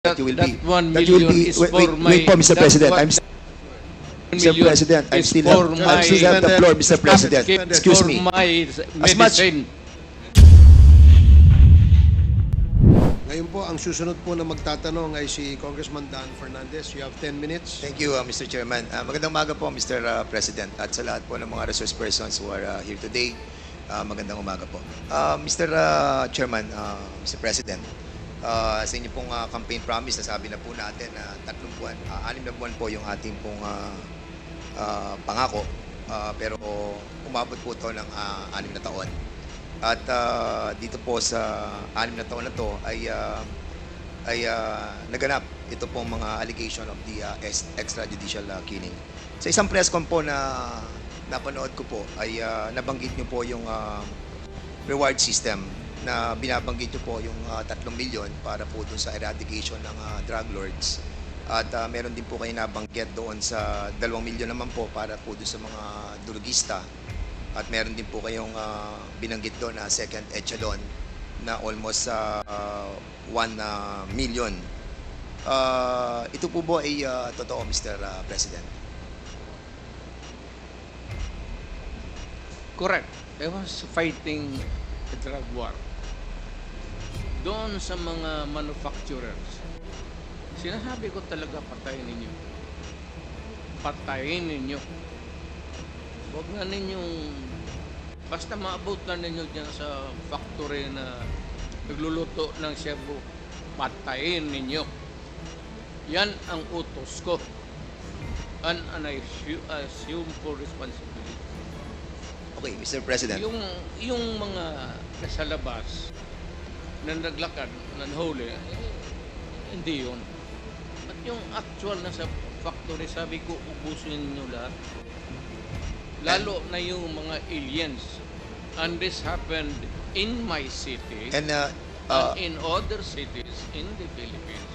that you will That be. 1 That you will million be. is Wait, for wait, my. wait po, Mr. that President. one I'm Mr. million President. I is still for have. my- I still have the floor, Mr. President. upkeep Excuse for me. my As much- medicine. Ngayon po, ang susunod po na magtatanong ay si Congressman Dan Fernandez. You have 10 minutes. Thank you, Mr. Chairman. Magandang umaga po, Mr. President. At sa lahat po ng mga resource persons who are here today, magandang umaga po. Mr. Chairman, Mr. President, sa inyo pong campaign promise, nasabi na po natin na 3 buwan, 6 na buwan po yung ating pong pangako. Pero umabot po ito ng 6 na taon. At dito po sa 6 na taon na to ay naganap ito pong mga allegation of the extrajudicial killing. Sa isang press con po na napanood ko po ay nabanggit nyo po yung reward system na binabanggit nyo po yung 3 milyon para po dun sa eradication ng drug lords. At meron din po kayo nabanggit doon sa 2 milyon naman po para po dun sa mga drugista. At meron din po kayong binanggit doon na second echelon na almost 1 million. Ito po ba ay totoo, Mr. President? Correct. I was fighting a drug war. Doon sa mga manufacturers, sinasabi ko talaga patayin ninyo. Patayin ninyo. Huwag na ninyong, basta maabot na ninyo dyan sa factory na nagluluto ng Cebu, patayin ninyo. Yan ang utos ko. And I assume for responsibility. Okay, Mr. President. Yung mga nasa labas na naglakad, nanhuli, hindi yun. At yung actual nasa factory, sabi ko, ubusin nyo lahat. Lalo na yung mga aliens. And this happened in my city And in other cities in the Philippines.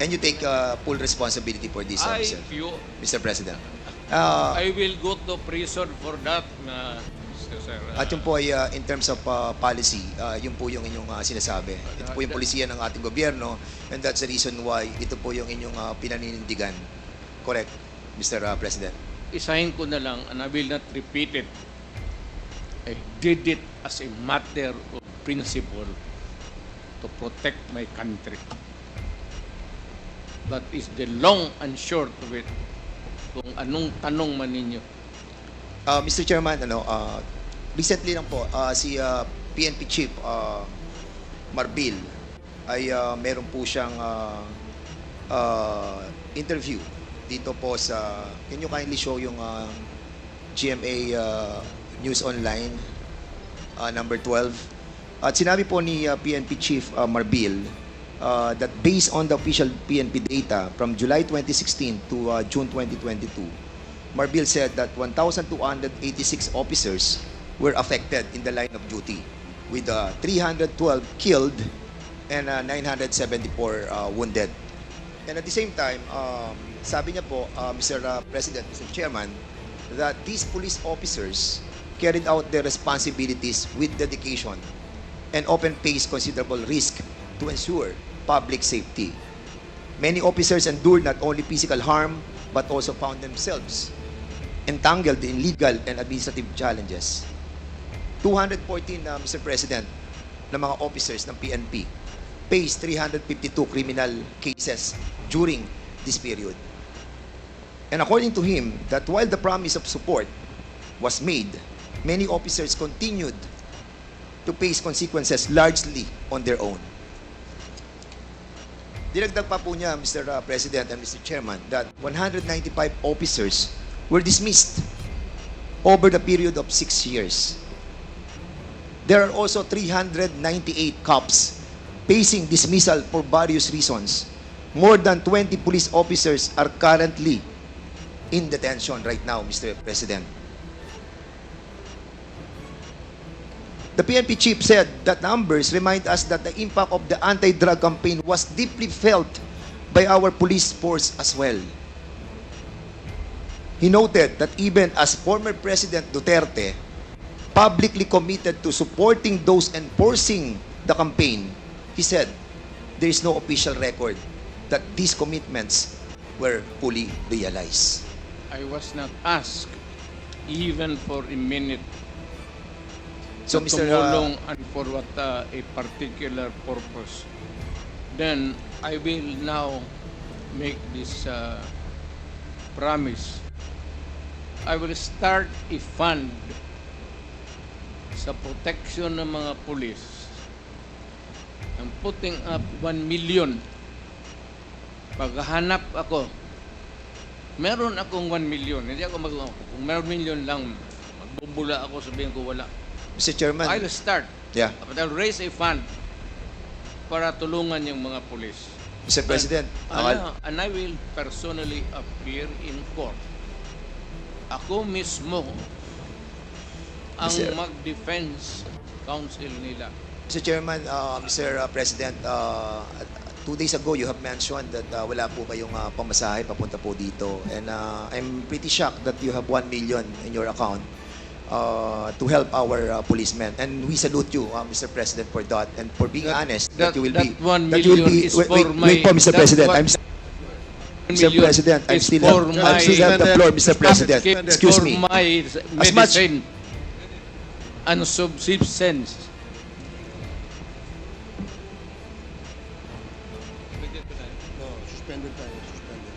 and you take full responsibility for this, Mr. President. I will go to prison for that, Mr. Sir. At yun po ay in terms of policy, yun po yung inyong sinasabi. Ito po yung polisiya ng ating gobyerno, and that's the reason why ito po yung inyong pinaninindigan. Correct, Mr. President? Isahin ko na lang, and I will not repeat it. I did it as a matter of principle to protect my country. That is the long and short of it. Kung anong tanong man ninyo. Mr. Chairman, recently lang po, si PNP Chief Marbil ay meron po siyang interview dito po sa, can you kindly show yung GMA News Online number 12. At sinabi po ni PNP Chief Marbil that based on the official PNP data from July 2016 to June 2022, Marbil said that 1,286 officers were affected in the line of duty, with 312 killed and 974 wounded. And at the same time, sabi niya po, Mr. President, Mr. Chairman, that these police officers carried out their responsibilities with dedication and often faced considerable risk to ensure public safety. Many officers endured not only physical harm, but also found themselves entangled in legal and administrative challenges. 214, Mr. President, na mga officers ng PNP faced 352 criminal cases during this period. And according to him, that while the promise of support was made, many officers continued to face consequences largely on their own. Dinagdag pa po niya, Mr. President and Mr. Chairman, that 195 officers were dismissed over the period of 6 years. There are also 398 cops facing dismissal for various reasons. More than 20 police officers are currently in detention right now, Mr. President. The PNP chief said that numbers remind us that the impact of the anti-drug campaign was deeply felt by our police force as well. He noted that even as former President Duterte publicly committed to supporting those enforcing the campaign, he said, there is no official record that these commitments were fully realized? I was not asked even for a minute So, to Mr. tumulong and for what a particular purpose. Then I will now make this promise. I will start a fund sa protection ng mga pulis. I'm putting up 1 million. Paghahanap ako, meron akong 1 million. Hindi ako kung meron million lang, magbubula ako, sabihin ko wala. Mr. Chairman, I'll start. yeah, But I'll raise a fund para tulungan yung mga pulis. Mr. President, And I will personally appear in court. Ako mismo ang Mr. mag-defense counsel nila. Mr. Chairman, Mr. President, 2 days ago you have mentioned that wala po kayong pamasahe papunta po dito, and I'm pretty shocked that you have 1 million in your account to help our policemen, and we salute you, Mr. President, for that, and for being honest that you will be. 1 That you will million be. is Wait, for wait po, Mr. that President. one- Mr. million President, I is still for have, my- I still have the floor, Mr. President. upkeep Excuse for me. my As much- medicine and subsistence. No, suspended tayo, suspended.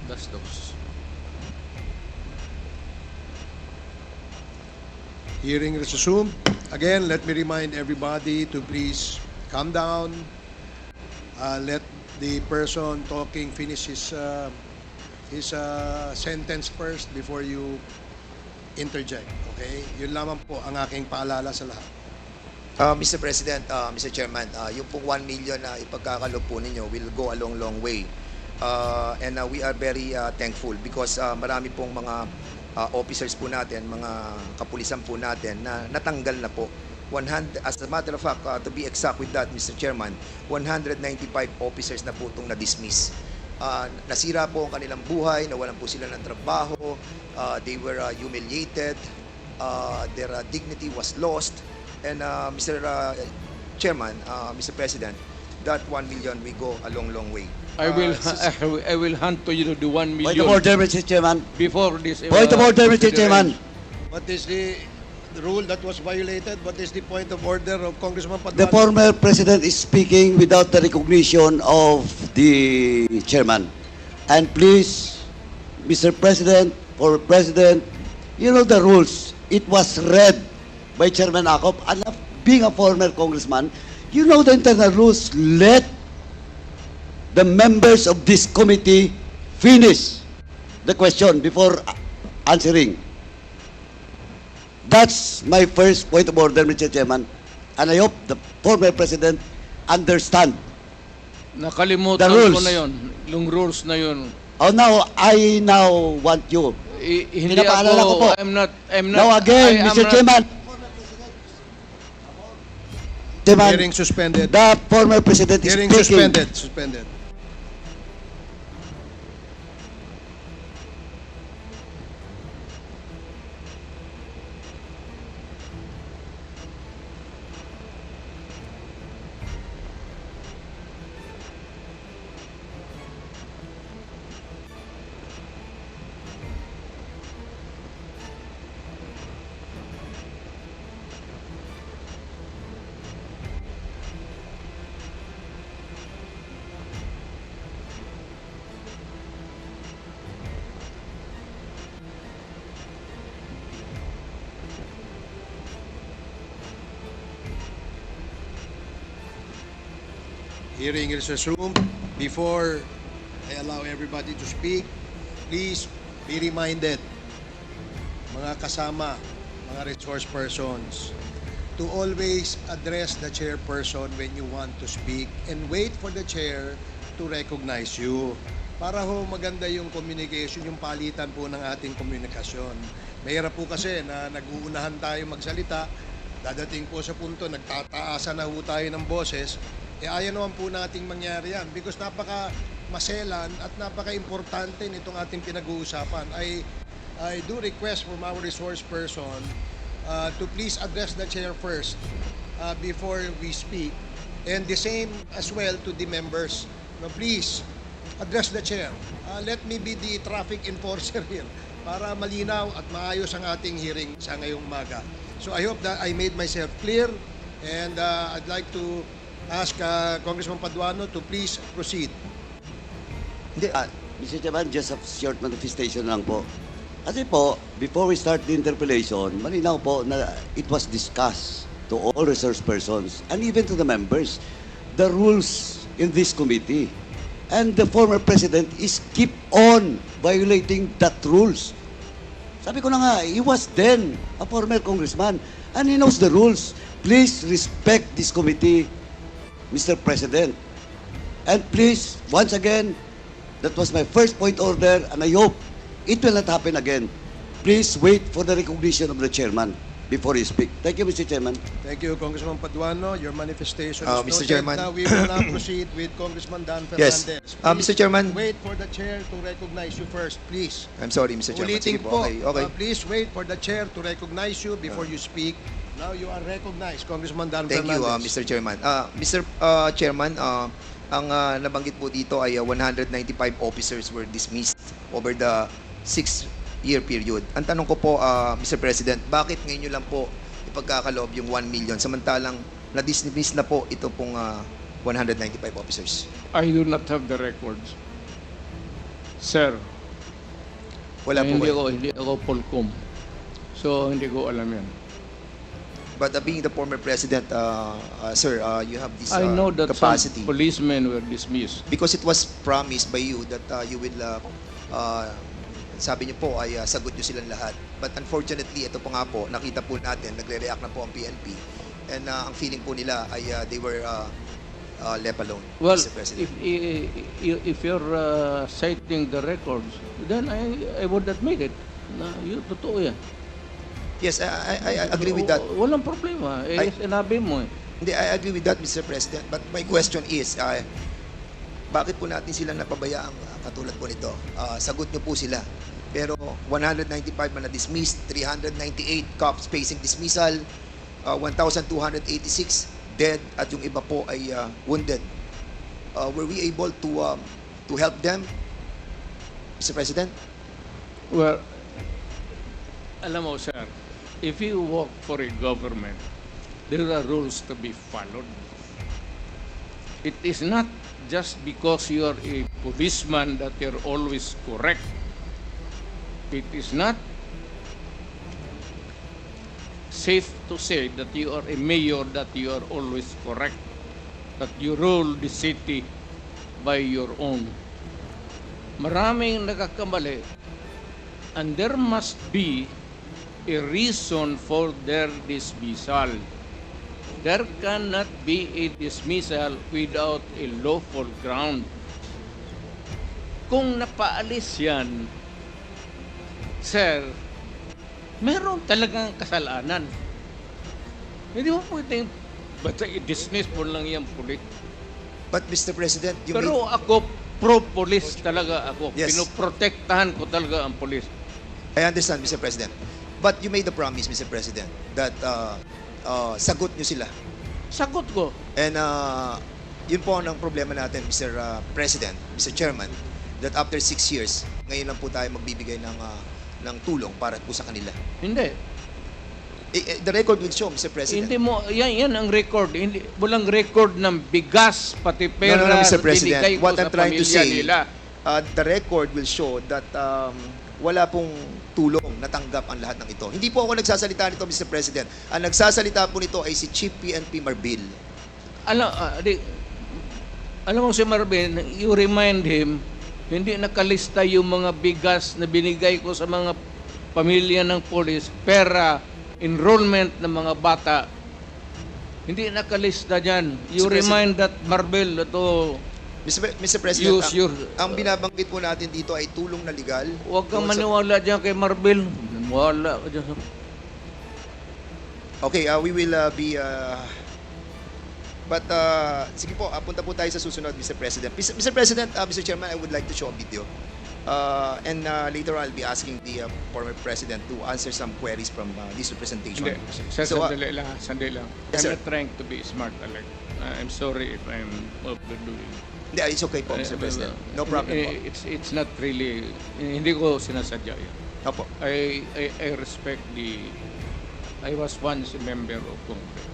Gastos. Hearing resumed. Again, let me remind everybody to please calm down. Let the person talking finish his sentence first before you interject. Okay? Yun lamang po ang aking paalala sa lahat. Mr. President, Mr. Chairman, yung pong 1 million na ipagkakalob po ninyo will go a long way. And we are very thankful because marami pong mga officers po natin, mga kapulisan po natin na natanggal na po. As a matter of fact, to be exact with that, Mr. Chairman, 195 officers na po itong na-dismiss. Nasira po ang kanilang buhay, nawalan po sila ng trabaho, they were humiliated, their dignity was lost, and Mr. Chairman, Mr. President, that 1 million will go a long way. I will hand to you the 1 Point million of order, Mr. Chairman. before this. Point of order, Mr. Chairman. What is the rule that was violated? What is the point of order of Congressman The Paduano? former president is speaking without the recognition of the chairman. And please, Mr. President, former president, you know the rules. It was read by Chairman Acop. And being a former congressman, you know the internal rules. Let the members of this committee finish the question before answering. That's my first point of order, Mr. Chairman. And I hope the former president understand. Nakalimutan The rules. ko na yun. Yung rules na yun. Oh, I now want you. Hindi Pinapaalala ko po. I'm not, Now again, I am Mr. not- Chairman. Chairman, Hearing suspended. the former president is Hearing speaking. suspended. Hearing is resumed. Before I allow everybody to speak, please be reminded, mga kasama, mga resource persons, to always address the chairperson when you want to speak and wait for the chair to recognize you. Para ho maganda yung communication, yung palitan po ng ating komunikasyon. Mahirap po kasi na nag-uunahan tayo magsalita, dadating po sa punto, nagtataasan na ho tayo ng boses, ayaw naman po nating mangyari yan because maselan at napaka-importante nitong ating pinag-uusapan. I do request from our resource person to please address the chair first before we speak, and the same as well to the members. No, please address the chair. Let me be the traffic enforcer here para malinaw at maayos ang ating hearing sa ngayong umaga. So I hope that I made myself clear, and I'd like to ask Congressman Paduano to please proceed. Hindi, Mr. Chairman, just a short manifestation lang po. Kasi po, before we start the interpellation, malinaw po na it was discussed to all resource persons and even to the members, the rules in this committee. And the former president is keep on violating that rules. Sabi ko na nga, he was then a former congressman and he knows the rules. Please respect this committee, Mr. President. And please, once again, that was my first point order, and I hope it will not happen again. Please wait for the recognition of the chairman before you speak. Thank you, Mr. Chairman. Thank you, Congressman Paduano. Your manifestation is Mr. noted. Chairman. Now we will now proceed with Congressman Dan Yes. Fernandez. Mr. Chairman. Wait for the chair to recognize you first, please. I'm sorry, Mr. Chairman. Ulitin Sige po, Okay, okay. please wait for the chair to recognize you before you speak. Now you are recognized, Congressman Dan Thank you, Fernandez. Mr. Chairman. Mr. Chairman, ang nabanggit po dito ay 195 officers were dismissed over the 6-year period. Ang tanong ko po, Mr. President, bakit ngayon nyo lang po ipagkakaloob yung 1 million samantalang na-dismiss na po ito pong 195 officers? I do not have the records. Sir, Wala po. hindi ako Polcom. So, hindi ko alam yan. But being the former president, sir, you have this I know that capacity. some policemen were dismissed. Because it was promised by you that you will, sabi niyo po ay sagot niyo silang lahat. But unfortunately, ito po nga po, nakita po natin, nagre-react na po ang PNP. And ang feeling po nila ay they were left alone, Well, Mr. President. if you're citing the records, then I would admit it. Na yun, totoo yan. Yes, I agree with that. Walang problema. Sinabi mo eh. Hindi, I agree with that, Mr. President. But my question is, bakit po natin silang napabayaang katulad po nito? Sagot niyo po sila. Pero 195 man na-dismissed, 398 cops facing dismissal, 1,286 dead, at yung iba po ay wounded. Were we able to help them, Mr. President? Well, alam mo, sir, if you work for a government, there are rules to be followed. It is not just because you are a policeman that you're always correct. It is not safe to say that you are a mayor that you are always correct, that you rule the city by your own. Maraming nagkakamali, and there must be a reason for their dismissal. There cannot be a dismissal without a lawful ground. Kung napaalis yan, sir, meron talagang kasalanan. Hindi mo pwedeng basta i-dismiss mo lang yung pulis. But Mr. President, you Pero ako, pro-police talaga ako. Yes. Pinoprotektahan ko talaga ang pulis. I understand, Mr. President. But you made the promise, Mr. President, that sagot nyo sila. Sagot ko. And yun po ang problema natin, Mr. President, Mr. Chairman, that after 6 years, ngayon lang po tayo magbibigay ng tulong para po sa kanila. Hindi. The record will show, Mr. President. Hindi mo, yan ang record. Hindi, walang record ng bigas, pati pera No, Mr. na President. binigay ko What sa I'm trying to pamilya say, nila. the record will show that wala pong tulong natanggap ang lahat ng ito. Hindi po ako nagsasalita nito, Mr. President. Ang nagsasalita po nito ay si Chief PNP Marbil. Alam mo si Marvin, you remind him, hindi nakalista yung mga bigas na binigay ko sa mga pamilya ng polis, pera, enrollment ng mga bata. Hindi nakalista dyan. You Mr. remind that Marvel to Mr. President, use your... ang binabanggit po natin dito ay tulong na legal. Huwag kang Doon sa- maniwala dyan kay Marvel. Maniwala ka dyan. sa- Okay, we will be But sige po, punta po tayo sa susunod, Mr. President. Mr. President, Mr. Chairman, I would like to show a video. And later I'll be asking the former President to answer some queries from this representation. Hindi, sir, So, sandali lang. Yes, I'm sir. not trying to be smart, Alec. I'm sorry if I'm overdoing. Hindi, it's okay po, Mr. President. No problem po. It's not really, hindi ko sinasadya yun. Opo. I respect I was once a member of Congress.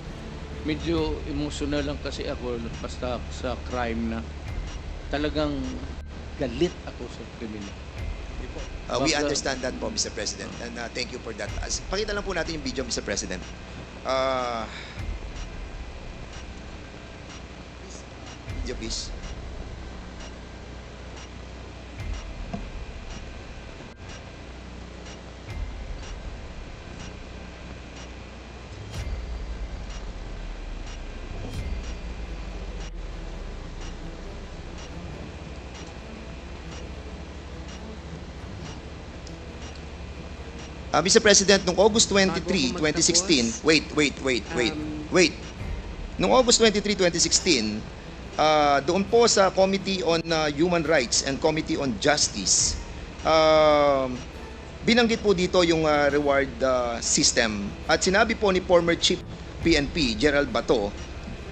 Medyo emotional lang kasi ako basta sa crime na talagang galit ako sa kriminal. We Baka- understand that po, Mr. President. And thank you for that. Pakita lang po natin yung video, Mr. President. Video, please. Mr. President, noong August 23, 2016, wait. Noong August 23, 2016, doon po sa Committee on Human Rights and Committee on Justice, binanggit po dito yung reward system. At sinabi po ni former Chief PNP, Gerald Bato,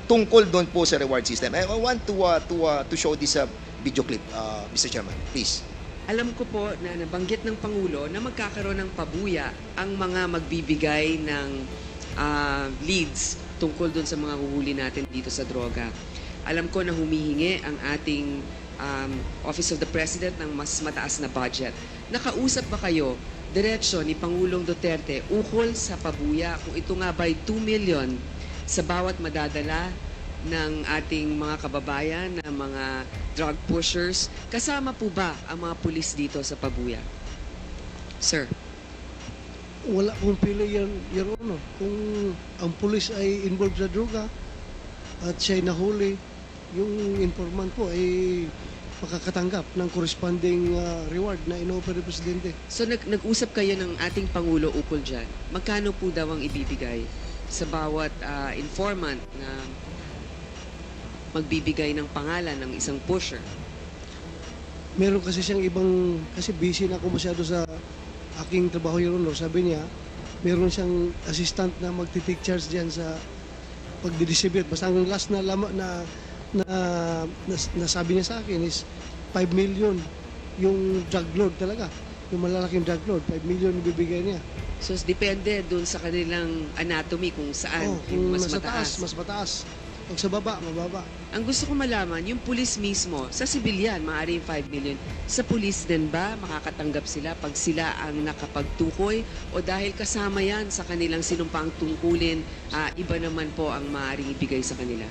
tungkol doon po sa reward system. I want to show this video clip, Mr. Chairman, please. Alam ko po na nabanggit ng Pangulo na magkakaroon ng pabuya ang mga magbibigay ng leads tungkol dun sa mga huhuli natin dito sa droga. Alam ko na humihingi ang ating Office of the President ng mas mataas na budget. Nakausap ba kayo diretsyo ni Pangulong Duterte ukol sa pabuya kung ito nga ba'y 2 million sa bawat madadala ng ating mga kababayan na mga drug pushers? Kasama po ba ang mga pulis dito sa pabuya? Sir. Wala pong pili yan, Your Honor. Kung ang pulis ay involved sa droga at siya'y nahuli, yung informant po ay makakatanggap ng corresponding reward na ino-offer ng Presidente. So nag-usap kayo ng ating Pangulo ukol dyan. Magkano po daw ang ibibigay sa bawat informant na magbibigay ng pangalan ng isang pusher? Meron kasi siyang ibang, kasi busy na ako masyado sa aking trabaho, Your Honor. Sabi niya, meron siyang assistant na magti-take charge diyan sa pagdi-distribute. Basta ang last na nasabi niya sa akin is 5 million yung drug load talaga. Yung malalaking drug load, 5 million ibibigay niya. So depende dun sa kanilang anatomy kung saan yung Kung mas nasa mataas. taas, mas mataas. Pag sa baba, mababa. Ang gusto ko malaman, yung pulis mismo, sa sibilyan, maaari yung 5 million. Sa pulis din ba, makakatanggap sila pag sila ang nakapagtukoy? O dahil kasama yan sa kanilang sinumpang tungkulin, iba naman po ang maaaring ibigay sa kanila?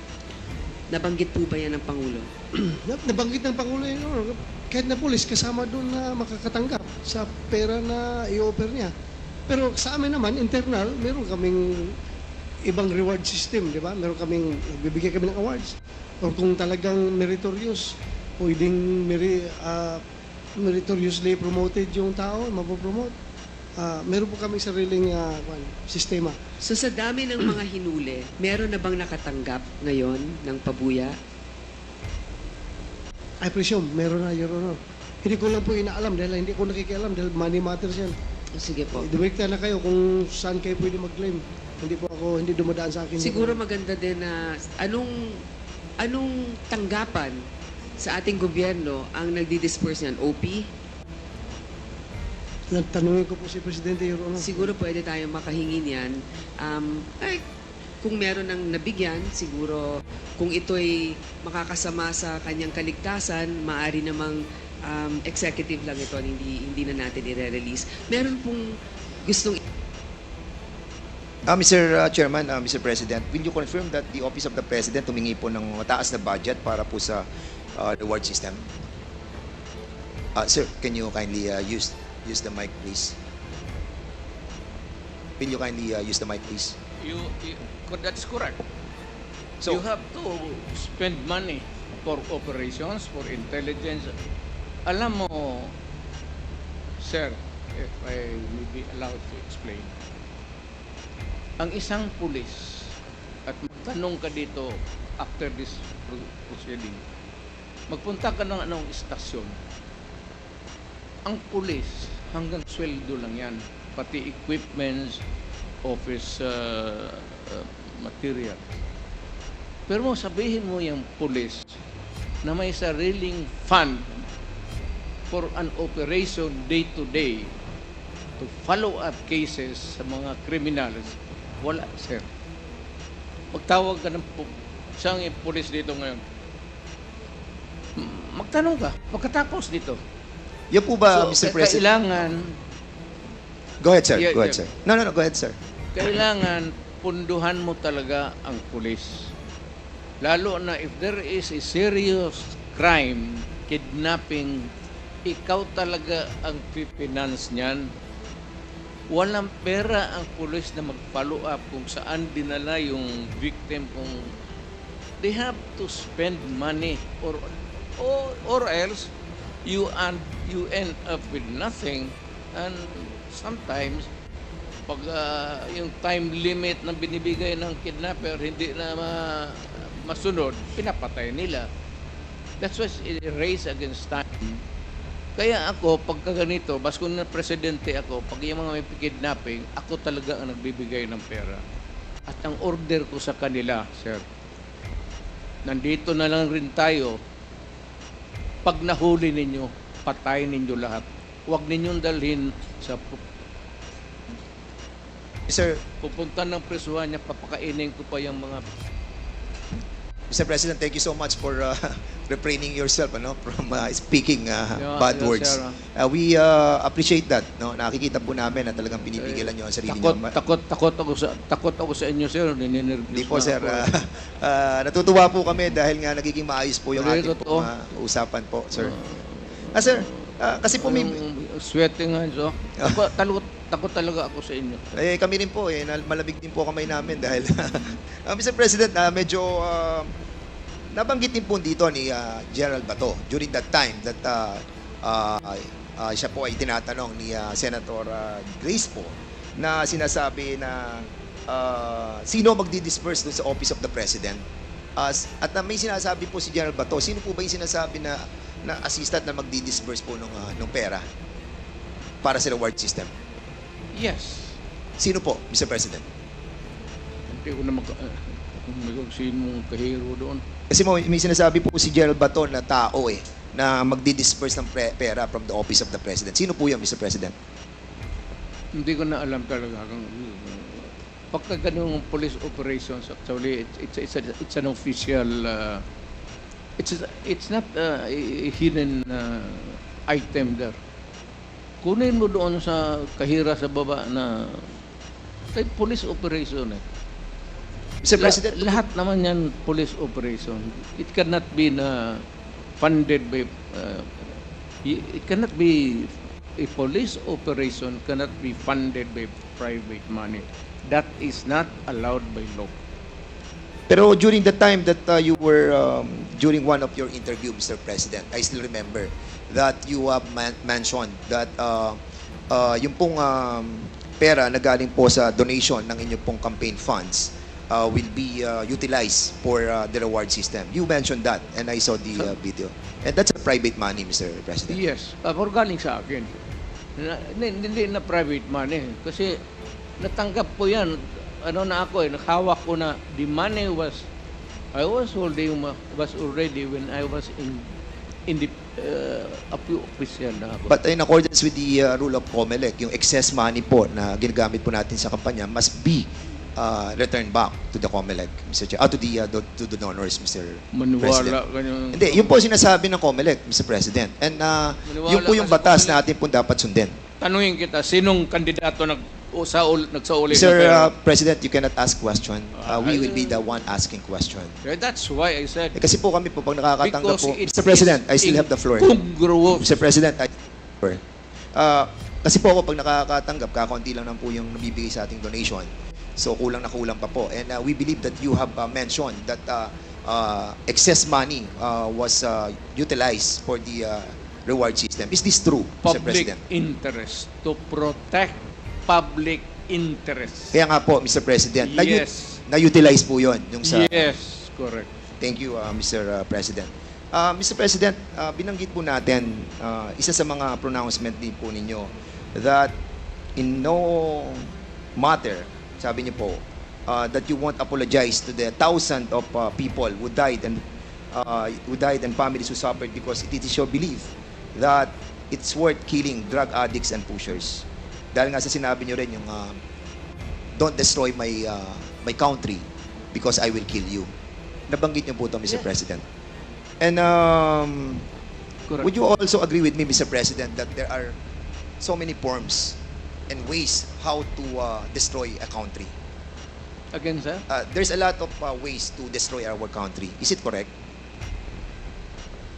Nabanggit po ba yan ng Pangulo? Nabanggit ng Pangulo yun, Your Honor. Kahit na pulis, kasama doon na makakatanggap sa pera na i-offer niya. Pero sa amin naman, internal, meron kaming ibang reward system, di ba? Meron kaming, bibigyan kami ng awards. Or kung talagang meritorious, pwedeng meritoriously promoted yung tao, mapopromote. Meron po kami sariling sistema. So sa dami ng mga hinuli, meron na bang nakatanggap ngayon ng pabuya? I presume, meron na, Your Honor. Hindi ko lang po inaalam dahil hindi ko nakikialam dahil money matters yan. O sige po. Direkta na kayo kung saan kayo pwede mag-claim. Hindi po ako, hindi dumadaan sa akin. Siguro maganda din na anong tanggapan sa ating gobyerno ang nagdi-disperse niyan? OP? Tanungin ko po si Presidente, Your Honor. Siguro pwede tayong makahingi niyan. Kung meron ng nabigyan, siguro kung ito'y makakasama sa kanyang kaligtasan, maaari namang executive lang ito, hindi na natin i-release. Meron pong gustong Mr. Chairman, Mr. President, will you confirm that the Office of the President humingi po ng mataas na budget para po sa reward system? Sir, can you kindly use the mic, please? Will you kindly use the mic, please? That's correct. So, You have to spend money for operations, for intelligence. Alam mo, sir, if I may be allowed to explain, ang isang pulis, at magtanong ka dito after this proceeding, magpunta ka ng anong istasyon. Ang pulis, hanggang sweldo lang yan. Pati equipments, office material. Pero sabihin mo yung pulis na may sariling fund for an operation day to day to follow up cases sa mga criminals. Wala, sir. Magtawag ka ng isang pulis dito ngayon. Magtanong ka, pagkatapos dito. Yan po ba, Mr. President? Kailangan, Go ahead, sir. Yeah, Go ahead, yeah. sir. No, go ahead, sir. kailangan punduhan mo talaga ang pulis. Lalo na if there is a serious crime, kidnapping, ikaw talaga ang pipinance niyan. Walang pera ang pulis na mag-follow up kung saan dinala yung victim, kung they have to spend money or else you end up with nothing. And sometimes pag yung time limit na binibigay ng kidnapper hindi na masunod, pinapatay nila. That's why it's a race against time. Kaya ako, pagka ganito, bas kung na presidente ako, pag yung mga may kidnapping, ako talaga ang nagbibigay ng pera. At ang order ko sa kanila, sir, nandito na lang rin tayo, pag nahuli ninyo, patayin ninyo lahat. Huwag ninyong dalhin sa Sir, pupunta ng presuhan niya, papakainin ko pa yung mga... Mr. President, thank you so much for refraining yourself from speaking bad yeah, words. sir. We appreciate that. No? Nakikita po namin na talagang pinipigilan nyo ang sarili nyo. Takot ako sa inyo, sir. Hindi po, sir. Natutuwa po kami dahil nga nagiging maayos po yung ating Totoo. usapan po, sir. Sir, kasi po may... Sweating nga, so. Takot talaga ako sa inyo. Kami rin po, malamig din po kamay namin dahil Mr. President, medyo nabanggit din po dito ni General Bato during that time that siya po ay tinatanong ni Senator Grace po na sinasabi na sino magdi-disperse doon sa Office of the President. At may sinasabi po si General Bato, sino po ba yung sinasabi na assistant na magdi-disperse po ng pera para sa reward system? Yes. Sino po, Mr. President? Hindi ko na sinong kahiro doon. Kasi may sinasabi po si General Bato na tao na magdi-disperse ng pera from the Office of the President. Sino po yan, Mr. President? Hindi ko na alam talaga. Pagka ganung police operations, actually, it's an official, it's not a hidden item there. Kunin mo doon sa kahira sa baba na police operation. Mr. President, Lahat naman yan police operation. It cannot be funded by, it cannot be, a police operation cannot be funded by private money. That is not allowed by law. pero during the time that you were, during one of your interview, Mr. President, I still remember that you have mentioned that yung pong pera na galing po sa donation ng inyong pong campaign funds will be utilized for the reward system. You mentioned that and I saw the video. And that's a private money, Mr. President. Yes, pero galing sa akin. Hindi na private money. Kasi natanggap ko yan. Nakahawak ko na the money I was holding was already when I was in the official na ako. But in accordance with the rule of COMELEC, yung excess money po na ginagamit po natin sa kampanya must be returned back to the COMELEC, Mr. Chair, to the donors, Mr. Maniwala President. ka nyo. Hindi, yun po sinasabi ng COMELEC, Mr. President. And yun po yung ka sa batas COMELEC. na atin po dapat sundin. Tanungin kita, sinong kandidato nagsauli? Mr. ng pera? President, you cannot ask question. We will be the one asking question. That's why I said, Kasi po kami po, pag nakakatanggap because po, it Mr. President, is I still have the floor. incongruous. Mr. President, kasi po ako pag nakakatanggap, kakaunti lang po yung nabibigay sa ating donation. So kulang na kulang pa po. And we believe that you have mentioned that excess money was utilized for the reward system. Is this true, Mr. Public President? interest. To protect public interest. Kaya nga po, Mr. President, Yes. na-utilize po yun. Yung sa, Yes, correct. Thank you, Mr. President. Mr. President, binanggit po natin, isa sa mga pronouncement din po ninyo, that in no matter, sabi niyo po, that you won't apologize to the thousands of people who died and families who suffered because it is your belief that it's worth killing drug addicts and pushers. Dahil nga sa sinabi niyo rin yung don't destroy my country because I will kill you. Nabanggit niyo po ito, Mr. President. And Correct. would you also agree with me, Mr. President, that there are so many forms and ways how to destroy a country? Again, sir? There's a lot of ways to destroy our country. Is it correct?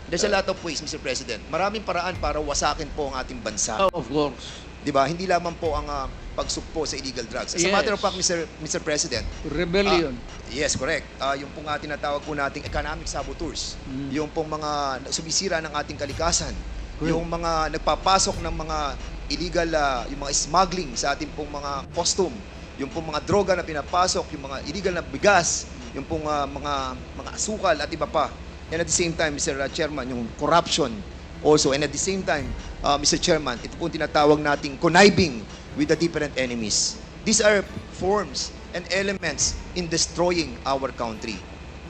There's a lot of ways, Mr. President. Maraming paraan para wasakin po ang ating bansa. Oh, of course. Di ba? Hindi lamang po ang pagsugpo sa illegal drugs. As a matter of fact, Mr. President, Rebellion. yes, correct. Yung pong tinatawag po nating economic saboteurs, yung pong mga sumisira ng ating kalikasan, yung mga nagpapasok ng mga illegal, yung mga smuggling sa ating pong mga costume, yung pong mga droga na pinapasok, yung mga illegal na bigas, yung pong mga asukal at iba pa. And at the same time, Mr. Chairman, yung corruption also. And at the same time, Mr. Chairman, ito po tinatawag nating conniving with the different enemies. These are forms and elements in destroying our country.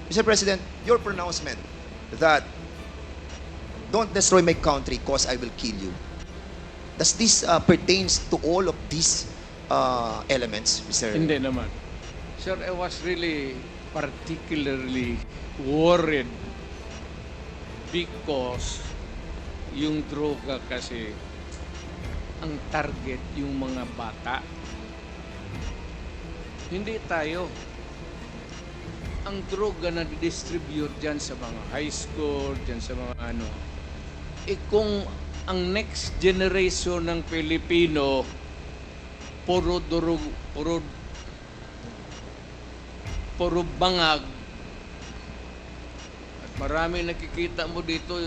Mr. President, your pronouncement that don't destroy my country because I will kill you. Does this pertains to all of these elements, Mr. Hindi naman. Sir, I was really particularly worried because yung droga kasi ang target yung mga bata. Hindi tayo. Ang droga na distribute dyan sa mga high school, dyan sa mga ano, kung ang next generation ng Pilipino puro durog, puro bangag, at marami nakikita mo dito,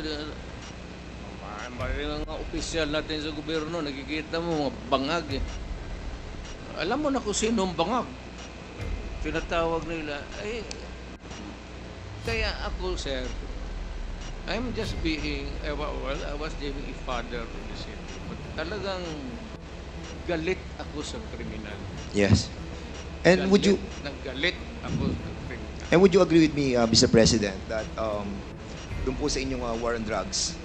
mga opisyal natin sa gobyerno, nakikita mo mga bangag eh. Alam mo na kung sino ang bangag. Tinatawag nila. Kaya ako, sir, I'm just being, I was being a father of the city. But talagang galit ako sa kriminal. Yes. And Naggalit ako sa kriminal. And would you agree with me, Mr. President, that doon po sa inyong war on drugs,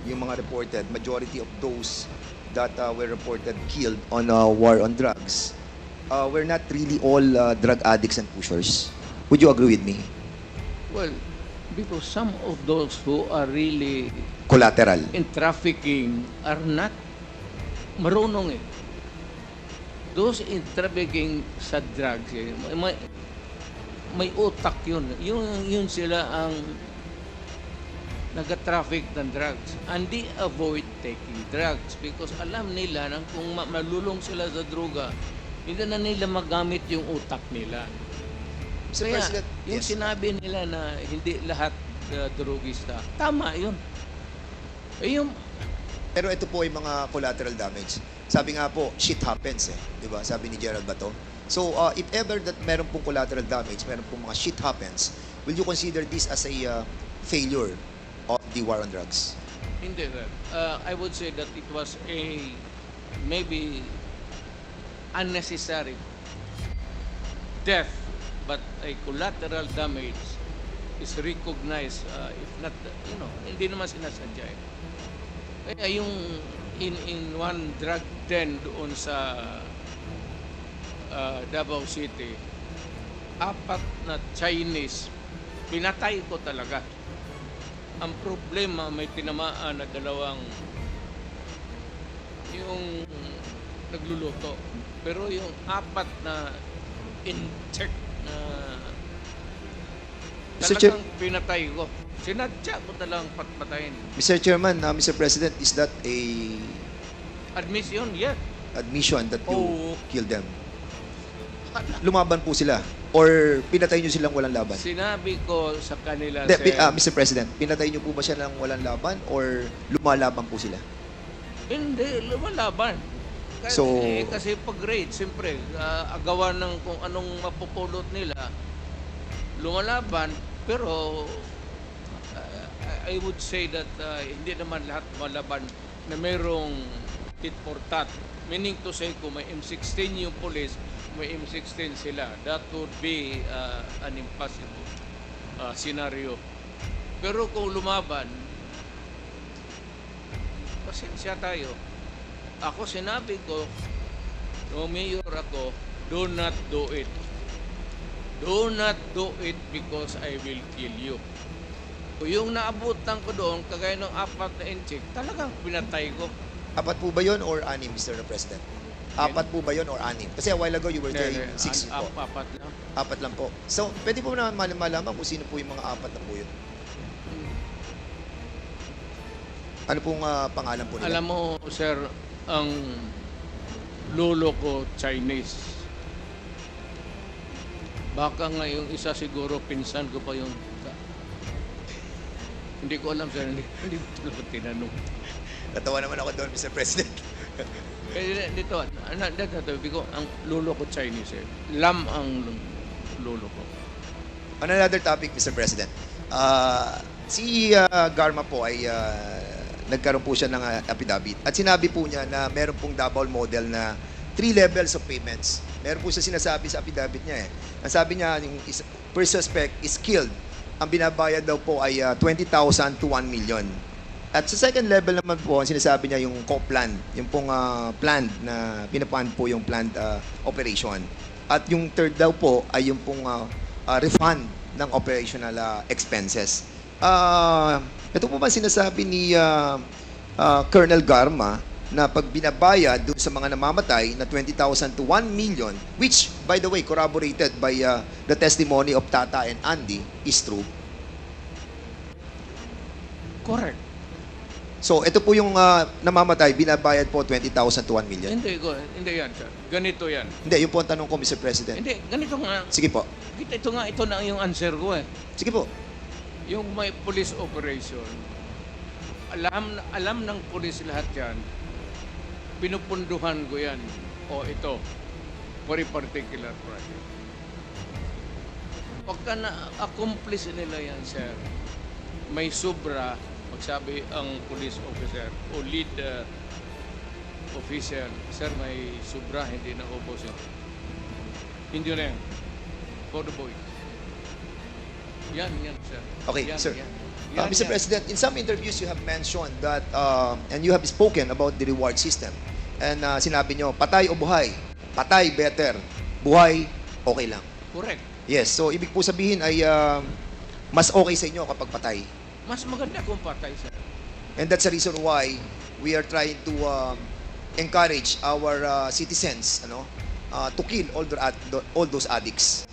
yung mga reported, majority of those that were reported killed on war on drugs were not really all drug addicts and pushers. Would you agree with me? Well, because some of those who are really Collateral. in trafficking are not marunong eh. Those in trafficking sa drugs eh, may utak yun. Yun sila ang nag-traffic ng drugs. And they avoid taking drugs because alam nila na kung malulong sila sa droga, hindi na nila magamit yung utak nila. Mr. Kaya, President, yung yes. sinabi nila na hindi lahat drugista, tama yun. Pero ito po ay mga collateral damage. Sabi nga po, shit happens eh. Di ba? Sabi ni Gerald Bato. So, if ever that meron pong collateral damage, meron pong mga shit happens, will you consider this as a failure of the war on drugs? Hindi, sir. I would say that it was a maybe unnecessary death, but a collateral damage is recognized, if not, hindi naman sinasadya eh. Kaya yung in one drug den doon sa Davao City, 4 na Chinese, pinatay ko talaga. Ang problema, may tinamaan na 2 yung nagluluto. Pero yung 4 na in-check na Mr. Chair- talagang pinatay ko. Sinadya ko talagang patpatayin. Mr. Chairman, Mr. President, is that a Admission, yes. admission that you Oo. killed them? Lumaban po sila? Or pinatay nyo silang walang laban? Sinabi ko sa kanila, Hindi, sir, Mr. President, pinatay nyo po ba siya ng walang laban or lumalaban po sila? hindi, lumalaban. Kasi, So- kasi pag raid, siyempre, agawan ng kung anong mapupulot nila, lumalaban, pero I would say that hindi naman lahat malaban na mayroong tit for tat. Meaning to say, kung may M16 yung police, may M16 sila. That would be an impossible scenario. Pero kung lumaban, pasensya tayo. Ako sinabi ko, no mayor ako, do not do it. Do not do it because I will kill you. Kung yung naabutan ko doon, kagaya ng 4 na inchik, talagang pinatay ko. 4 po ba yun or 6, Mr. President? 4 po ba yun or 6? Kasi a while ago you were saying 6 po. 4 lang. 4 lang po. So, pwede po na malaman kung sino po yung mga 4 na po yun. Ano pong pangalan po nila? Alam mo, sir, ang lolo ko Chinese. Baka nga yung isa siguro pinsan ko pa yung... Hindi ko alam, sir. Hindi ko talaga tinanong. Natawa naman ako doon, Mr. President. Dito, sabi ko, ang lolo ko Chinese eh. Lam ang lolo ko. On another topic, Mr. President. Si Garma po ay nagkaroon po siya ng affidavit. At sinabi po niya na meron pong double model na 3 levels of payments. Meron po siya sinasabi sa affidavit niya eh. Ang sabi niya, yung first suspect is killed. Ang binabayad daw po ay 20,000 to 1 million. At sa second level naman po, ang sinasabi niya yung co-plan, yung pong planned na pinapan po yung planned operation. At yung third daw po ay yung pong refund ng operational expenses. Ito po ba sinasabi ni Colonel Garma na pag binabayad dun sa mga namamatay na 20,000 to 1 million, which, by the way, corroborated by the testimony of Tata and Andy, is true? Correct. So, ito po yung namamatay, binabayad po 20,000 to 1 million. Hindi yan, sir. Ganito yan. Hindi, yung po ang tanong ko, Mr. President. Hindi, ganito nga. Sige po. Ito na yung answer ko eh. Sige po. Yung may police operation, alam ng police lahat yan, pinupunduhan ko yan. O ito, for a particular project. Pagka na-accomplish nila yan, sir, may sobra, magsabi ang police officer o lead official, sir, may sobra, hindi na ubos yun. Hindi na yan. For the boys. Yan, sir. Okay, yan, sir. Yan, Mr. President, in some interviews you have mentioned that, and you have spoken about the reward system. And sinabi nyo, patay o buhay? Patay, better. Buhay, okay lang. Correct. Yes, so ibig po sabihin ay mas okay sa inyo kapag patay. Mas maganda kung patay, sir. And that's the reason why we are trying to encourage our citizens to kill all those addicts.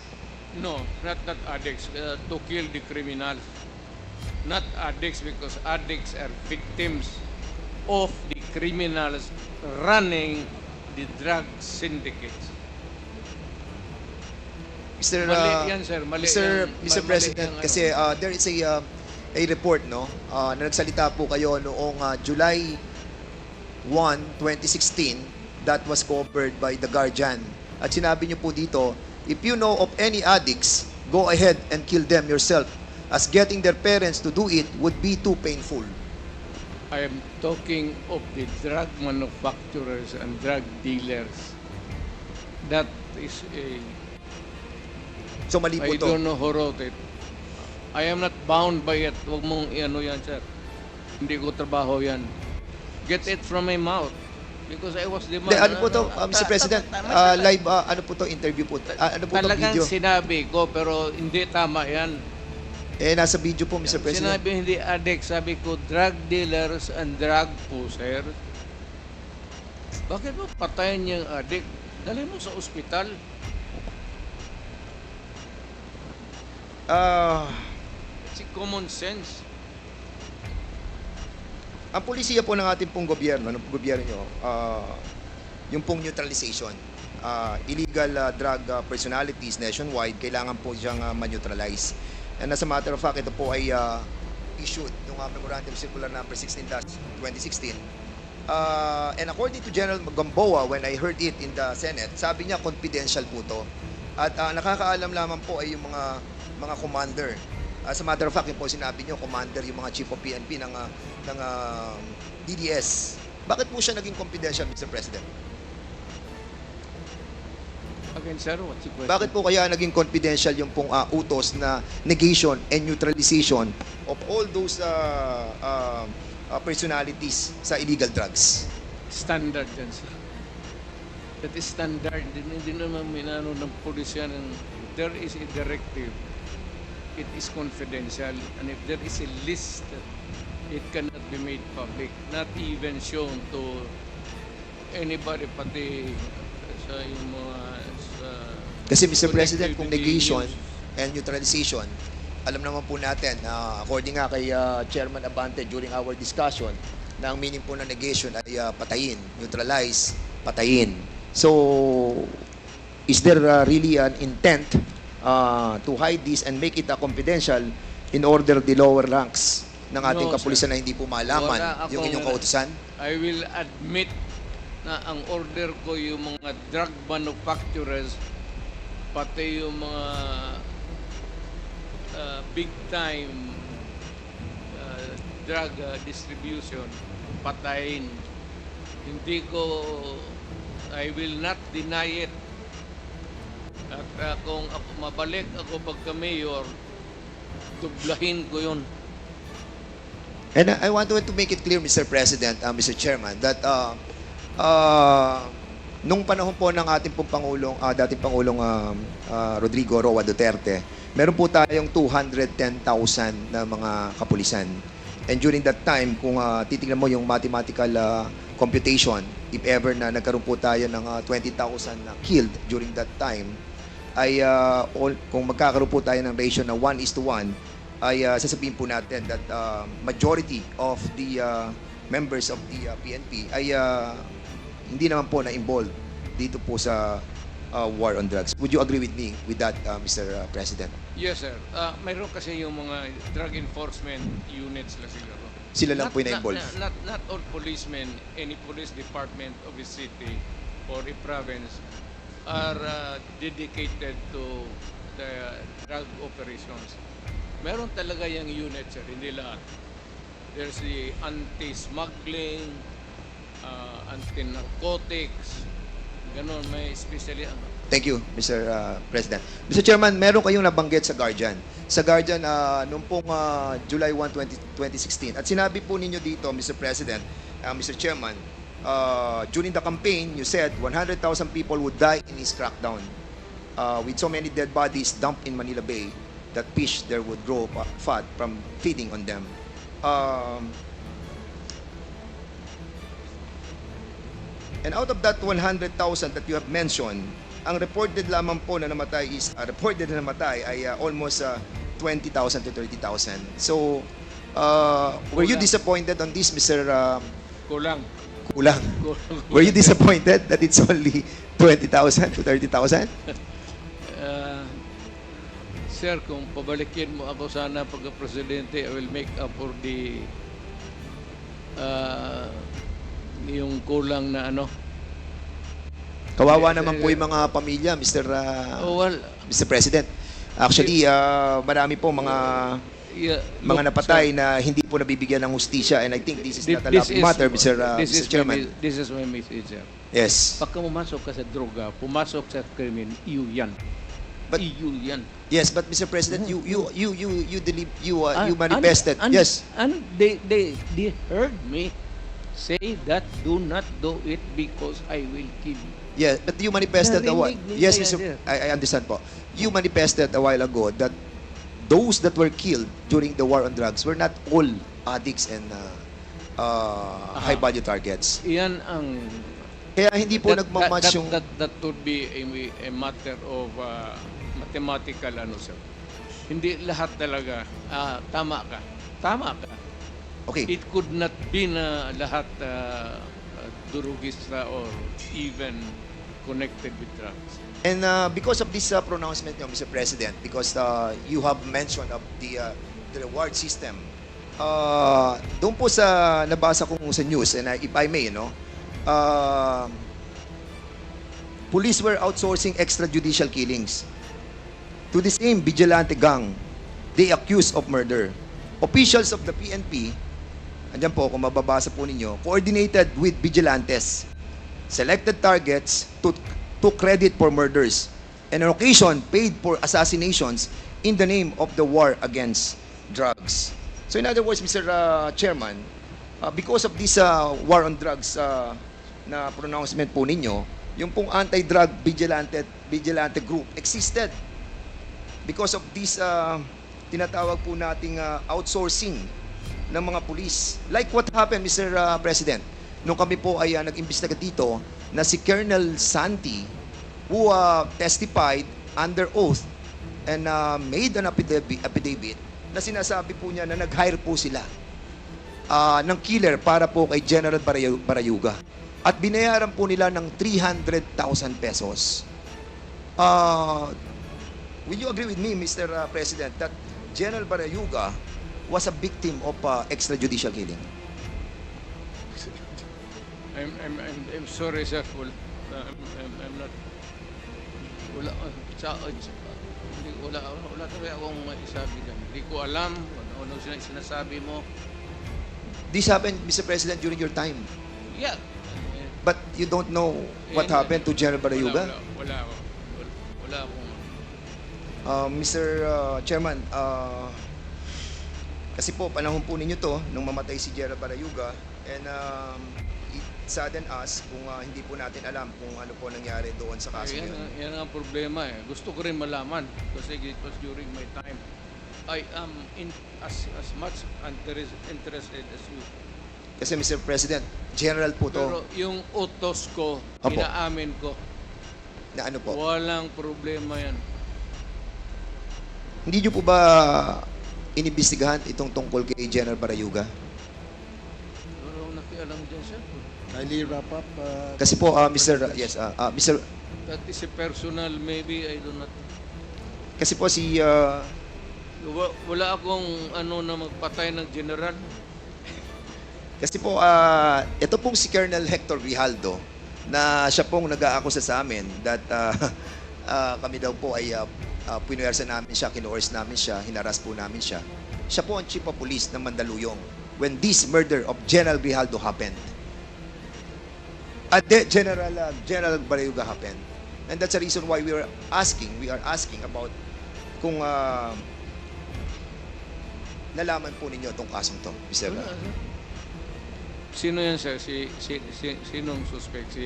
No, not addicts. To kill the criminals. Not addicts because addicts are victims of the criminals running the drug syndicates. Mr. Mali yan, sir. Mali Mr. yan. Mr. Mali President, yung kasi there is a report na nagsalita po kayo noong July 1, 2016 that was covered by The Guardian. At sinabi niyo po dito, if you know of any addicts, go ahead and kill them yourself, as getting their parents to do it would be too painful. I am talking of the drug manufacturers and drug dealers. That is a... So mali po I to. don't know who wrote it. I am not bound by it. Huwag mong iano yan, sir. Hindi ko trabaho yan. Get it from my mouth. Because I was the man. Hindi, ano po to, Mr. President, live, ano po to, interview po, ano po to, Talagang video? sinabi ko, pero hindi tama yan. Nasa video po, Mr. President. Sinabi hindi addict, sabi ko drug dealers and drug pusher. Bakit mo patayin yung addict? Dali mo sa ospital. Si common sense. Ang polisiya po ng ating pong gobyerno, ng gobyerno nyo, yung pong neutralization, illegal drug personalities nationwide, kailangan po siyang ma-neutralize. And as a matter of fact, ito po ay issued yung Memorandum Circular Number 16/2016. And according to General Gamboa, when I heard it in the Senate, sabi niya confidential po to. At nakakaalam lamang po ay yung mga mga commander. As a matter of fact, yun po sinabi nyo, commander yung mga chief of PNP ng DDS. Bakit po siya naging confidential, Mr. President? Again, sir, what's the question? Bakit po kaya naging confidential yung pong utos na negation and neutralization of all those personalities sa illegal drugs? Standard yan, sir. That is standard. Hindi naman minano ng pulis yan. There is a directive. It is confidential. And if there is a list, it cannot be made public. Not even shown to anybody, pati sa yung mga sa Kasi Mr. President, kung connectivity negation news. and neutralization, alam naman po natin, according nga kay Chairman Abante during our discussion, na ang meaning po ng negation ay patayin, neutralize, patayin. So, is there really an intent to hide this and make it confidential in order the lower ranks ng ating No, kapulisan na hindi po malaman Wala yung akong- inyong kautusan? I will admit na ang order ko yung mga drug manufacturers, pati yung mga big time drug distribution, patayin. Hindi ko, I will not deny it. At kung ako mabalik ako pagka-mayor, dublahin ko yun. And I want to make it clear, Mr. President, Mr. Chairman, that nung panahon po ng ating pong Pangulong, dating Pangulong Rodrigo Roa Duterte, meron po tayong 210,000 na mga kapulisan. And during that time, kung titignan mo yung mathematical computation, if ever na nagkaroon po tayo ng 20,000 na killed during that time, ay kung magkakaroon po tayo ng ratio na 1:1, ay sasabihin po natin that majority of the members of the PNP ay hindi naman po na-involved dito po sa war on drugs. Would you agree with me with that, Mr. President? Yes, sir. Mayroon kasi yung mga drug enforcement units na sila. Sila lang po yung na-involved. Not all policemen, any police department of a city or a province are dedicated to the drug operations. Meron talaga yung unit, sir, hindi lahat. There's the anti-smuggling, anti-narcotics, ganun, may especially ano. Thank you, Mr. President. Mr. Chairman, meron kayong nabanggit sa Guardian. Sa Guardian, noong pong July 1, 2016. At sinabi po ninyo dito, Mr. President, Mr. Chairman, during the campaign, you said 100,000 people would die in this crackdown. With so many dead bodies dumped in Manila Bay, that fish there would grow fat from feeding on them. And out of that 100,000 that you have mentioned, ang reported lamang po na namatay is ay almost 20,000 to 30,000. So, were you Kulang. disappointed on this, Mr. Kulang. Kulang? Were you disappointed that it's only 20,000 to 30,000? Sir, kung pabalikin mo ako sana pagka-presidente, I will make up for the yung kulang na ano. Kawawa naman po yung mga pamilya, Mr. Well, Mr. President. Actually, marami po mga look, napatay sir, na hindi po nabibigyan ng hustisya, and I think this is Thi- not a this laughing is- matter, Mr. Chairman. This is my message, sir. Yes. Pagka pumasok ka sa droga, pumasok sa krimen, iyo yan. But- iyo yan. Yes, but Mr. President, you manifested. And Yes. they heard me say that do not do it because I will kill you. Yeah, but you manifested a while. Narinig nila Yes, yan, Mr. sir. I understand po. You manifested a while ago that those that were killed during the war on drugs were not all addicts and high-value targets. Iyan ang Kaya hindi po nagmamatch yung... that would be a matter of mathematical ano, sir. Hindi lahat talaga tama ka. Okay. It could not be na lahat durugista or even connected with drugs. And because of this pronouncement nyo, Mr. President, because you have mentioned of the reward system, doon po sa nabasa kong sa news, and if I may, police were outsourcing extrajudicial killings. to the same vigilante gang they accuse of murder. Officials of the PNP, andyan po, kung mababasa po ninyo, coordinated with vigilantes, selected targets to credit for murders, and on occasion paid for assassinations in the name of the war against drugs. So in other words, Mr. Chairman, because of this war on drugs na pronouncement po ninyo, yung pong anti-drug vigilante group existed because of this tinatawag po nating outsourcing ng mga pulis. Like what happened, Mr. President, nung kami po ay nag-imbestiga dito na si Colonel Santi who testified under oath and made an affidavit na sinasabi po niya na nag-hire po sila ng killer para po kay General Barayuga. At binayaran po nila ng 300,000 pesos. Will you agree with me, Mr. President, that General Barayuga was a victim of extrajudicial killing? I'm sorry, sir. I'm not... Wala talaga akong maisabi dyan. Hindi ko alam ano sinasabi mo. This happened, Mr. President, during your time. Yeah. But you don't know what happened to General Barayuga? Wala akong... Mr. Chairman, kasi po panahon po ninyo to nung mamatay si General Barayuga, and it saddened us kung hindi po natin alam kung ano po nangyari doon sa kaso yun. Yan ang problema eh. Gusto ko rin malaman kasi it was during my time. I am as much interested as you. Kasi Mr. President, General po to. Pero yung utos ko, Opo. inaamin ko, Na ano po? walang problema yan. Hindi nyo po ba inimbestigahan itong tungkol kay General Barayuga? Walang nakialam dyan, sir. Kindly wrap up. Kasi po, Mr. Mr. That is a personal, maybe, I do not... Kasi po si Wala akong na magpatay ng general. Kasi po ito pong si Colonel Hector Grijaldo na siya pong nag-aakusa sa amin that kami daw po ay pinuwersa namin siya, kinuors namin siya, hinaras po namin siya. Siya po ang chief of police ng Mandaluyong when this murder of General Grijaldo happened. General Barayuga happened. And that's the reason why we are asking about kung nalaman po ninyo itong kasong to, Mr. Sino yan, sir? Sinong suspect?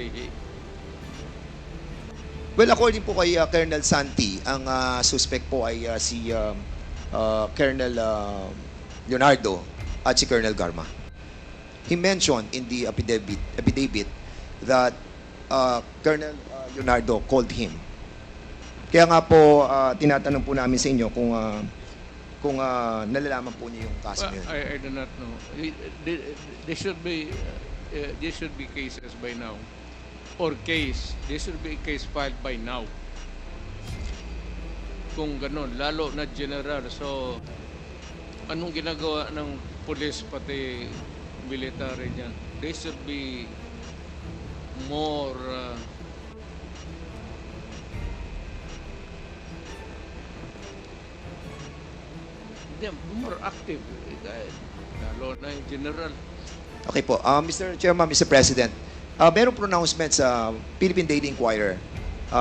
Well, according po kay Colonel Santi, ang suspect po ay si Colonel Leonardo at si Colonel Garma. He mentioned in the affidavit that Colonel Leonardo called him. Kaya nga po, tinatanong po namin sa inyo kung nalalaman po niyo yung kaso yun. I do not know. There should be cases by now. There should be a case filed by now. Kung ganun, lalo na general. So, anong ginagawa ng police pati military niyan? They should be more more active. Lalo na yung general. Okay po. Mr. Chairman, Mr. President, merong pronouncement sa Philippine Daily Inquirer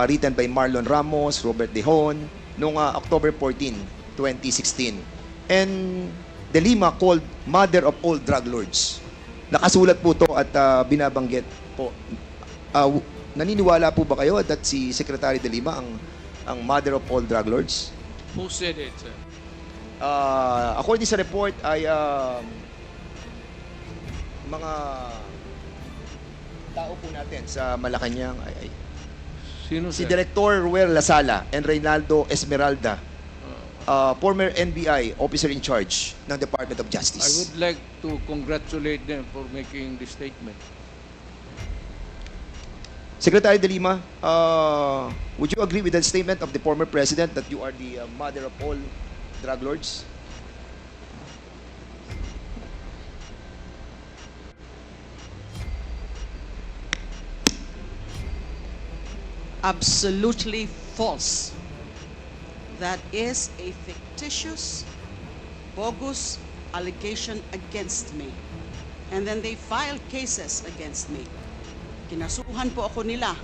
written by Marlon Ramos, Robert Dehon, noong October 14, 2016. And De Lima called mother of all drug lords. Nakasulat po to at binabanggit po. Naniniwala po ba kayo that si Secretary De Lima ang mother of all drug lords? Who said it, sir? According sa report ay mga tao po natin sa Malacanang ay Sino, si sir? Director Ruel Lasala and Reynaldo Esmeralda, former NBI officer in charge ng Department of I Justice. would like to congratulate them for making this statement. Secretary De Lima, would you agree with the statement of the former president that you are the mother of all drug lords? Absolutely false. that is a fictitious, bogus allegation against me. And then they filed cases against me. Kinasuhan po ako nila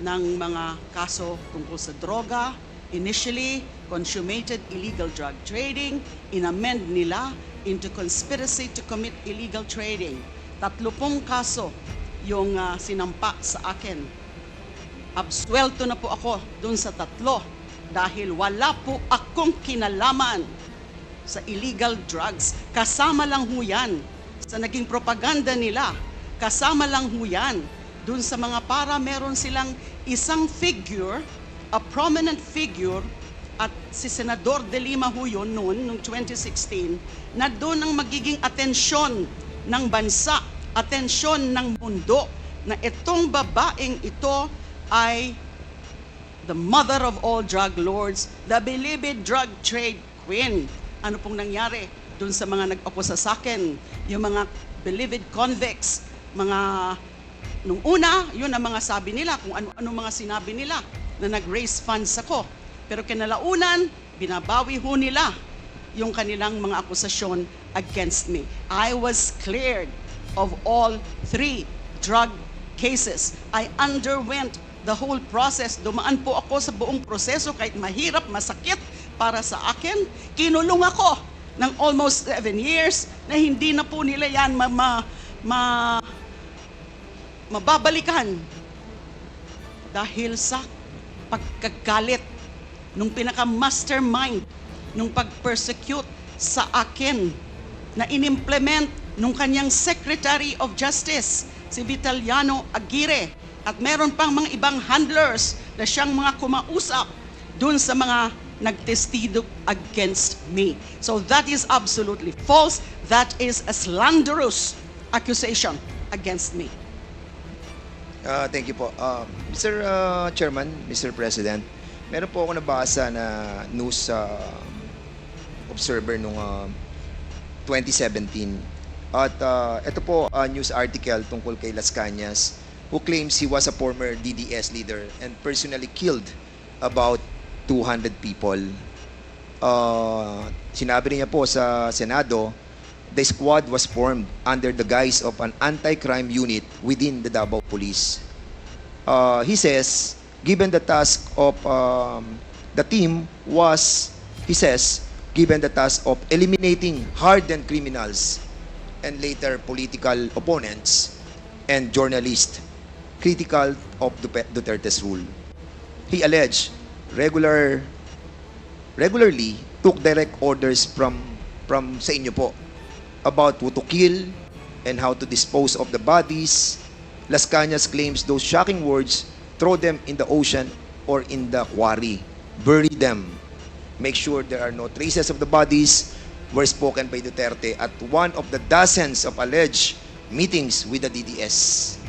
ng mga kaso tungkol sa droga. Initially, consummated illegal drug trading. Inamend nila into conspiracy to commit illegal trading. 30 kaso yung sinampa sa akin. Absuelto na po ako dun sa 3 dahil wala po akong kinalaman sa illegal drugs. Kasama lang ho yan sa naging propaganda nila. Kasama lang ho yan dun sa mga para meron silang isang figure, a prominent figure, at si Senador De Lima ho yun noon, noong 2016, na doon ang magiging atensyon ng bansa, atensyon ng mundo, na itong babaeng ito ay the mother of all drug lords, the beloved drug trade queen. Ano pong nangyari doon sa mga nag-oposa sa akin, yung mga beloved convicts, mga nung una, yun ang mga sabi nila, kung ano mga sinabi nila, na nag-raise funds ako. Pero kinalaunan, binabawi ho nila yung kanilang mga akusasyon against me. I was cleared of all 3 drug cases. I underwent the whole process. Dumaan po ako sa buong proseso kahit mahirap, masakit para sa akin. Kinulong ako ng almost 7 years na hindi na po nila yan mababalikan dahil sa pagkagalit nung pinaka-mastermind nung pag-persecute sa akin na inimplement nung kanyang Secretary of Justice, si Vitaliano Aguirre, at meron pang mga ibang handlers na siyang mga kumausap dun sa mga nagtestigo against me. So that is absolutely false. That is a slanderous accusation against me. Thank you po. Mr. Chairman, Mr. President, meron po ako nabasa na news observer nung 2017. At ito po news article tungkol kay Las Cañas, who claims he was a former DDS leader and personally killed about 200 people. Sinabi niya po sa Senado, the squad was formed under the guise of an anti-crime unit within the Davao Police. He says, given the task of the team was, he says, given the task of eliminating hardened criminals and later political opponents and journalists critical of Duterte's rule. He alleged regularly took direct orders from sa inyo po about who to kill and how to dispose of the bodies. Las Cañas claims those shocking words, throw them in the ocean or in the quarry, bury them, make sure there are no traces of the bodies, were spoken by Duterte at one of the dozens of alleged meetings with the DDS.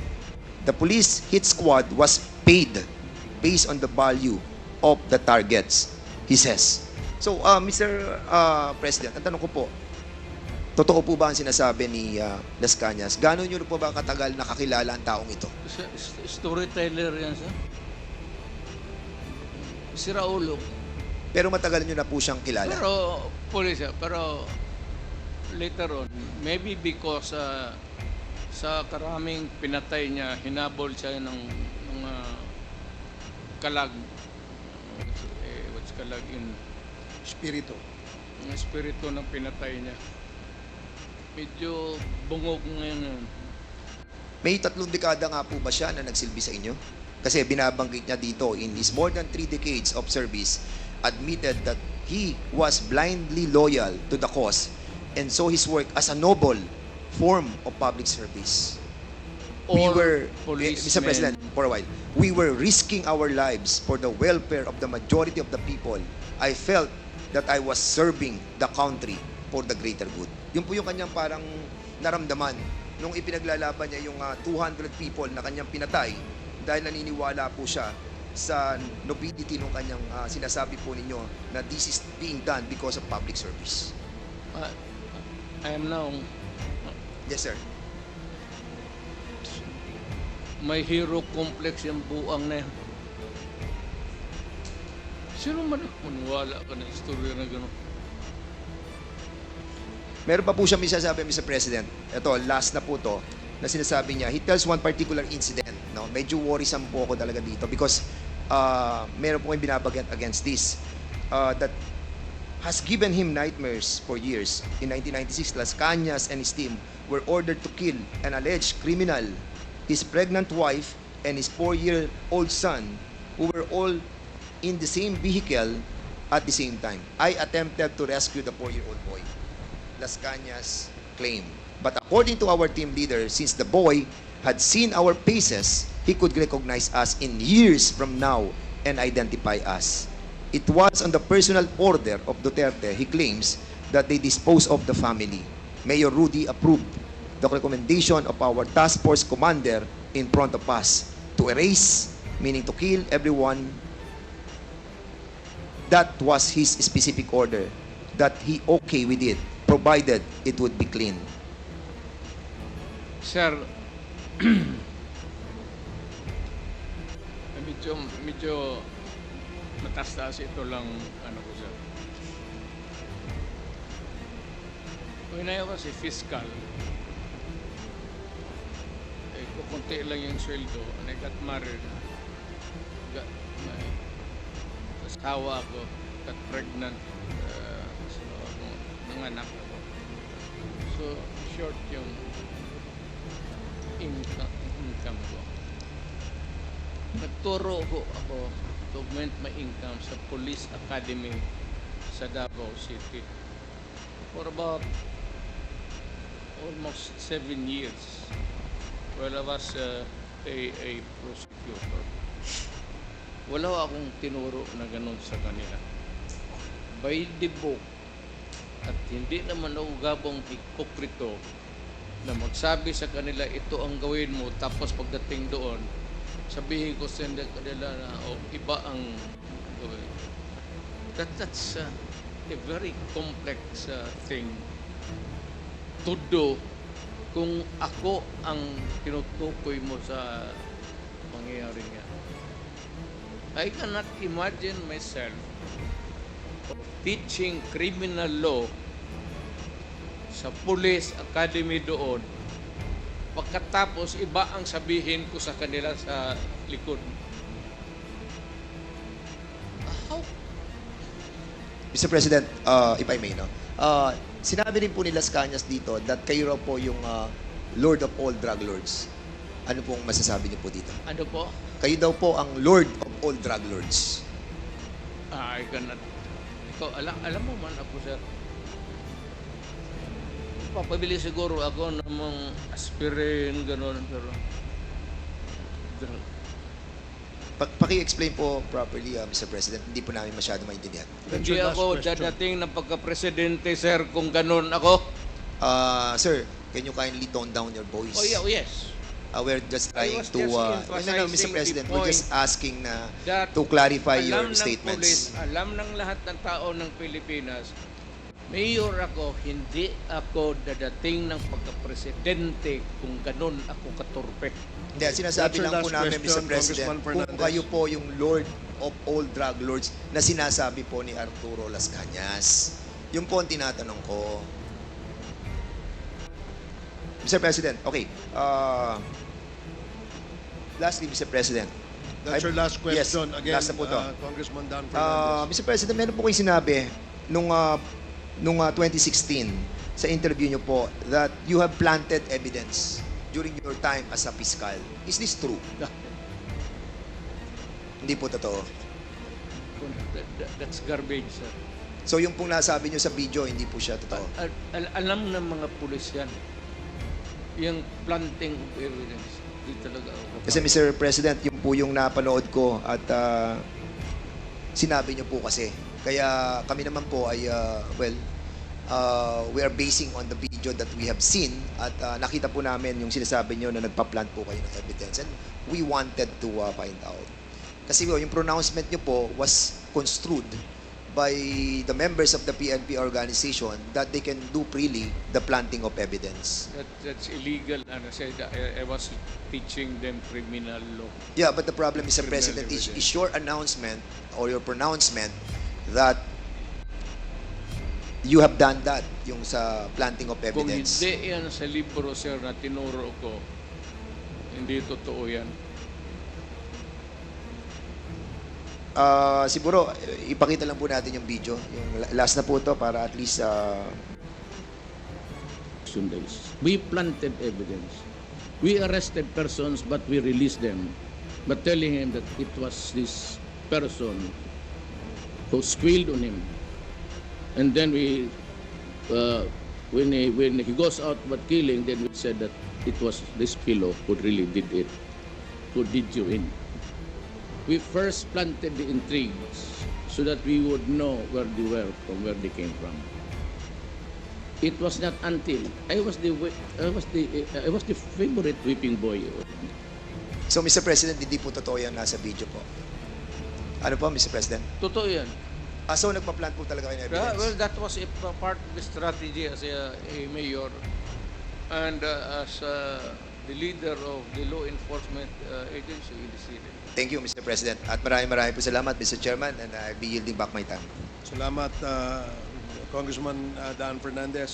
The police hit squad was paid based on the value of the targets, he says. So, Mr. President, ang tanong ko po, totoo po ba ang sinasabi ni Las Cañas? Gano'n nyo po ba katagal nakakilala ang taong ito? Storyteller yan, sir. Si Raulo. Pero matagal nyo na po siyang kilala. Pero, police, pero later on, maybe because sa karaming pinatay niya, hinabol siya ng mga kalag. What's kalag in? Espiritu. Ang espiritu ng pinatay niya. Medyo bungog ngayon. May 3 dekada nga po ba siya na nagsilbi sa inyo? Kasi binabanggit niya dito, in his more than 3 decades of service, admitted that he was blindly loyal to the cause and saw his work as a noble form of public service. Mr. President, for a while, we were risking our lives for the welfare of the majority of the people. I felt that I was serving the country for the greater good. Yun po yung kanyang parang naramdaman nung ipinaglalaban niya yung 200 people na kanyang pinatay dahil naniniwala po siya sa nobility ng kanyang sinasabi po ninyo na this is being done because of public service. I am now, Yes, sir. may hero complex yung buang na yan. Sino man maniwala ka ng istorya na gano'n? Meron pa po siya sasabi, Mr. President. Ito, last na po to, na sinasabi niya. He tells one particular incident. No? Medyo worrisome po ako talaga dito because meron po kayong binabagat against this. That has given him nightmares for years. In 1996, Las Cañas and his team were ordered to kill an alleged criminal, his pregnant wife, and his 4-year-old son, who were all in the same vehicle at the same time. I attempted to rescue the 4-year-old boy. Las Cañas claim. But according to our team leader, since the boy had seen our faces, he could recognize us in years from now and identify us. It was on the personal order of Duterte, he claims, that they disposed of the family. Mayor Rudy approved the recommendation of our task force commander in front of us to erase, meaning to kill everyone. That was his specific order, that he okay with it, provided it would be clean. Sir, medyo matas-taas ito lang, ano ko, sir. When I was a fiscal, kukunti lang yung sweldo, and I got married. My asawa ko, got pregnant, so nanganak ako. So, short yung income ko. Nagturo ako to augment my income sa Police Academy sa Davao City for about almost 7 years while I was a prosecutor. Wala akong tinuro na ganun sa kanila. By the book, at hindi naman ako gabong hipokrito na magsabi sa kanila, ito ang gawin mo, tapos pagdating doon, sabihin ko sa kanila na iba ang gawin. That's a very complex thing to do kung ako ang tinutukoy mo sa pangyayari niya. I cannot imagine myself teaching criminal law sa Police Academy doon, pagkatapos iba ang sabihin ko sa kanila sa likod. How? Mr. President, if I may, no? Sinabi rin po ni Las Cañas dito that kayo raw po yung Lord of all drug lords. Ano pong masasabi niyo po dito? Ano po? Kayo daw po ang Lord of all drug lords. I cannot. Ikaw, alam mo man ako, sir. Papabili siguro ako ng mga aspirin, gano'n, pero Paki-explain po properly, Mr. President. Hindi po namin masyado maintindihan. That's hindi your last ako question. dadating ng pagka-presidente, sir, kung gano'n ako. Sir, can you kindly tone down your voice? Oh, yeah, yes. We're just trying was to... just no, emphasizing Mr. President, the we're just point asking na that to clarify alam your ng statements. Pulis, alam ng lahat ng tao ng Pilipinas, mayor ako, hindi ako dadating ng pagka-presidente kung ganun ako katurpe. Hindi, sinasabi That's your lang po last namin, Mr. question, President, Congressman kung Fernandez. kayo po yung Lord of all drug lords na sinasabi po ni Arturo Las Cañas. Yung po ang tinatanong ko. Mr. President, okay. Lastly, Mr. President. That's your last question. Yes, Again, last na po to. Congressman Dan Fernandez. Mr. President, meron po kayo sinabi nung 2016 sa interview nyo po that you have planted evidence during your time as a fiscal. Is this true? Hindi po totoo. That's garbage, sir. So yung pong nasabi nyo sa video, hindi po siya totoo. Alam ng mga pulis yan. Yung planting of evidence. Hindi talaga ako. Kasi Mr. President, yung po yung napanood ko at sinabi nyo po kasi. Kaya kami naman po ay, we are basing on the video that we have seen at nakita po namin yung sinasabi nyo na nagpa-plant po kayo ng evidence and we wanted to find out. Kasi yung pronouncement nyo po was construed by the members of the PNP organization that they can do freely the planting of evidence. That's illegal. And I said I was teaching them criminal law. Yeah, but the problem, Mr. Criminal President, evidence. is your announcement or your pronouncement that you have done that, yung sa planting of Kung evidence. hindi yan sa libro, sir, na tinuro ko, hindi totoo yan. Siguro, ipakita lang po natin yung video. Yung last na po to para at least election days. We planted evidence. We arrested persons, but we released them. But telling him that it was this person who squealed on him. And then we, when he goes out but killing, then we said that it was this fellow who really did it, who did you in. We first planted the intrigues so that we would know where they were from, where they came from. It was not until I was the favorite whipping boy. So, Mr. President, hindi po totoo yan nasa video po. Ano po, Mr. President? Totoo yan. So, nagpa-plant po talaga kayo ng evidence? Well, that was a part of the strategy as a mayor and as the leader of the law enforcement agency in the city. Thank you, Mr. President. At maraming po salamat, Mr. Chairman, and I'll be yielding back my time. Salamat, Congressman Dan Fernandez.